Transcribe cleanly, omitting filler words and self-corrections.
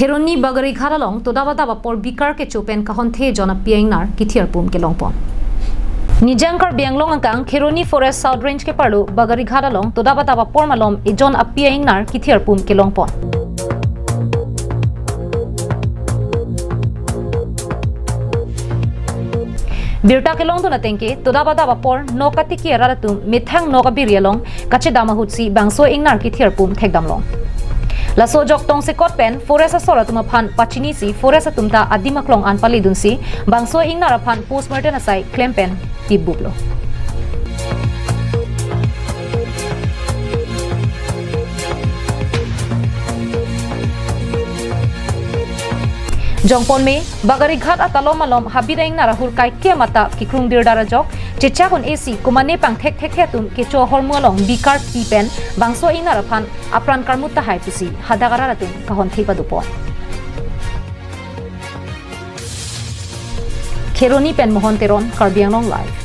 Kheroni Bagarighat along to dabata bapor bikar ke chopen kahon the jona Ingnar kethi arpu kelong pon. Nijangkar bianglong angkang Kheroni Forest South Range ke parlu Bagarighat along to dabata bapor malom ejon Ingnar kethi arpu kelong pon. Birta kelong to natengke to dabata bapor nokati ki aralatum mithang nokabirialong kache damahutsi bangso Ingnar kethi arpu thekdamlong. Laso jok tong se kot pen forest asora tuma phan pachini si forest atumta adimaklong an pali dunsi bangso Ingnar phan postmortem asai claim pen tibublo Jongpon me Bagarighat atalom alom habira Ingnar hur kai ke mata kikrung dirdara jok checha kon AC kumane pang thek tum ke cho hormualong bikar pen bangso Ingnar phan apran karmutta hai pusi hadagara tum kahon thipa dupo Kheroni pen mohon teron karbianglong live